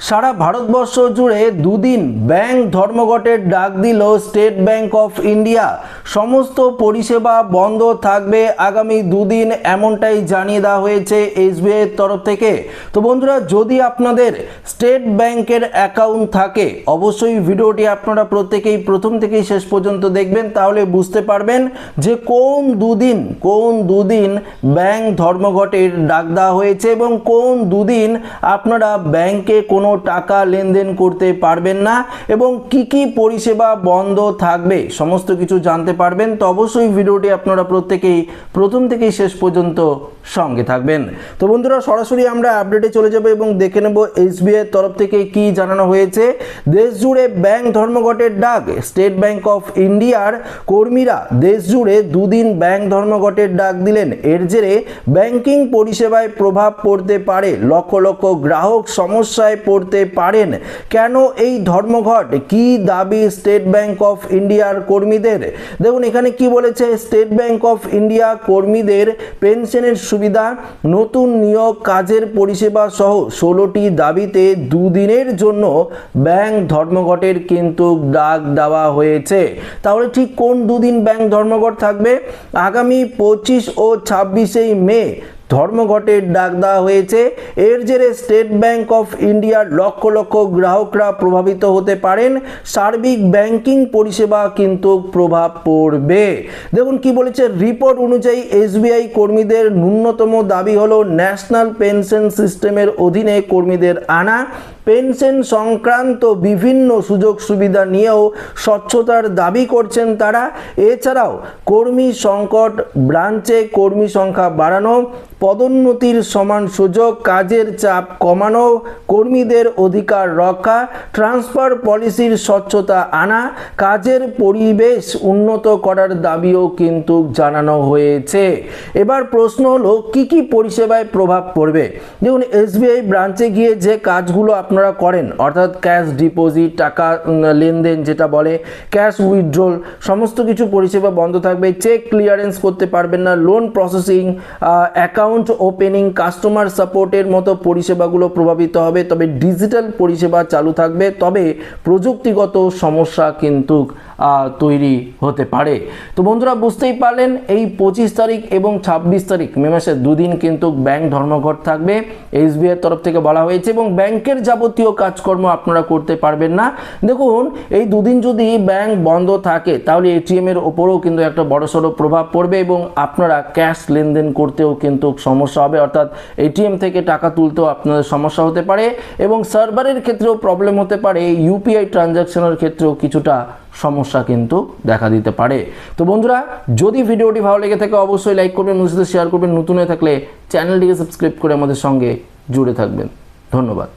সারা ভারতবর্ষ জুড়ে দুদিন ব্যাংক ধর্মঘটের ডাক দিল স্টেট ব্যাংক অফ ইন্ডিয়া। সমস্ত পরিষেবা বন্ধ থাকবে আগামী দুদিন, এমনটাই জানিয়ে দেওয়া হয়েছে এসবিআই এর তরফ থেকে। তো বন্ধুরা, যদি আপনাদের স্টেট ব্যাংকের অ্যাকাউন্ট থাকে অবশ্যই ভিডিওটি আপনারা প্রত্যেকেই প্রথম থেকেই শেষ পর্যন্ত দেখবেন, তাহলে বুঝতে পারবেন যে কোন দুদিন ব্যাংক ধর্মঘটের ডাক দেওয়া হয়েছে এবং কোন দুদিন আপনারা ব্যাংকে কোনো টাকা লেনদেন করতে পারবেন না এবং কি কি পরিষেবা বন্ধ থাকবে সমস্ত কিছু জানতে পারবেন। তো অবশ্যই ভিডিওটি আপনারা প্রত্যেকেই প্রথম থেকেই শেষ পর্যন্ত সঙ্গে থাকবেন। তো বন্ধুরা, সরাসরি আমরা আপডেটে চলে যাব এবং দেখে নেব এসবিআই এর তরফ থেকে কি জানানো হয়েছে। দেশ জুড়ে ব্যাংক ধর্মঘটের ডাক, স্টেট ব্যাংক অফ ইন্ডিয়ার কর্মীরা দেশ জুড়ে দুদিন ব্যাংক ধর্মঘটের ডাক দিলেন। এর জেরে ব্যাংকিং পরিষেবায় প্রভাব পড়তে পারে, লক্ষ লক্ষ গ্রাহক সমস্যায় পড়তে পারেন। কেন এই ধর্মঘট, কি দাবি স্টেট ব্যাংক অফ ইন্ডিয়ার কর্মীদের? দেখুন এখানে কি বলেছে, স্টেট ব্যাংক অফ ইন্ডিয়া কর্মীদের পেনশনের সুবিধা, নতুন নিয়োগ, কাজের পরিষেবা সহ 16টি দাবিতে দুদিনের জন্য ব্যাংক ধর্মঘটের কিন্তু ডাক দেওয়া হয়েছে। তাহলে ঠিক কোন দুদিন ব্যাংক ধর্মঘট থাকবে? আগামী 25 ও 26 মে ধর্মঘটের ডাক দেওয়া হয়েছে। এর জেরে স্টেট ব্যাংক অফ ইন্ডিয়ার লক্ষ লক্ষ গ্রাহকরা প্রভাবিত হতে পারেন, সার্বিক ব্যাংকিং পরিষেবা কিন্তু প্রভাব পড়বে। দেখুন কি বলেছে, রিপোর্ট অনুযায়ী এসবিআই কর্মীদের ন্যূনতম দাবি হলো ন্যাশনাল পেনশন সিস্টেমের অধীনে কর্মীদের আনা পেনশন সংক্রান্ত বিভিন্ন সুযোগ সুবিধা নিয়েও স্বচ্ছতার দাবি করছেন তারা। এছাড়াও কর্মী সংকট, ব্রাঞ্চে কর্মী সংখ্যা বাড়ানো, পদোন্নতির সমান সুযোগ, কাজের চাপ কমানো, কর্মীদের অধিকার রক্ষা, ট্রান্সফার পলিসির স্বচ্ছতা আনা, কাজের পরিবেশ উন্নত করার দাবিও কিন্তু জানানো হয়েছে। এবার প্রশ্ন হলো কি কি পরিষেবায় প্রভাব পড়বে। দেখুন এসবিআই ব্রাঞ্চে গিয়ে যে কাজগুলো আপনারা করেন, অর্থাৎ ক্যাশ ডিপোজিট, টাকা লেনদেন যেটা বলে, ক্যাশ উইথড্রল, সমস্ত কিছু পরিষেবা বন্ধ থাকবে। চেক ক্লিয়ারেন্স করতে পারবেন না, loan processing, account opening, customer সাপোর্টের মতো পরিষেবাগুলো প্রভাবিত হবে। তবে ডিজিটাল পরিষেবা চালু থাকবে, তবে প্রযুক্তিগত সমস্যা কিন্তু তৈরি হতে পারে। তো বন্ধুরা, বুঝতেই পারলেন এই 25 তারিখ এবং 26 তারিখ মে মাসের দুদিন কিন্তু ব্যাংক ধর্মঘট থাকবে, এসবিআই এর তরফ থেকে বলা হয়েছে এবং ব্যাংকের যাবতীয় কাজকর্ম আপনারা করতে পারবেন না। দেখুন এই দুদিন যদি ব্যাংক বন্ধ থাকে তাহলে এটিএম এর ওপরেও কিন্তু একটা বড়সড় প্রভাব পড়বে এবং আপনারা ক্যাশ লেনদেন করতেও কিন্তু সমস্যা হবে, অর্থাৎ এটিএম থেকে টাকা তুলতেও আপনাদের সমস্যা হতে পারে এবং সার্ভারের ক্ষেত্রেও প্রবলেম হতে পারে, ইউপিআই ট্রানজাকশনের ক্ষেত্রেও কিছুটা সমস্যা কিন্তু দেখা দিতে পারে। তো বন্ধুরা, যদি ভিডিওটি ভালো লেগে থাকে অবশ্যই লাইক করবেন, শেয়ার করবেন, নতুন হয়ে থাকলে চ্যানেলটিকে সাবস্ক্রাইব করে আমাদের সঙ্গে জুড়ে থাকবেন। ধন্যবাদ।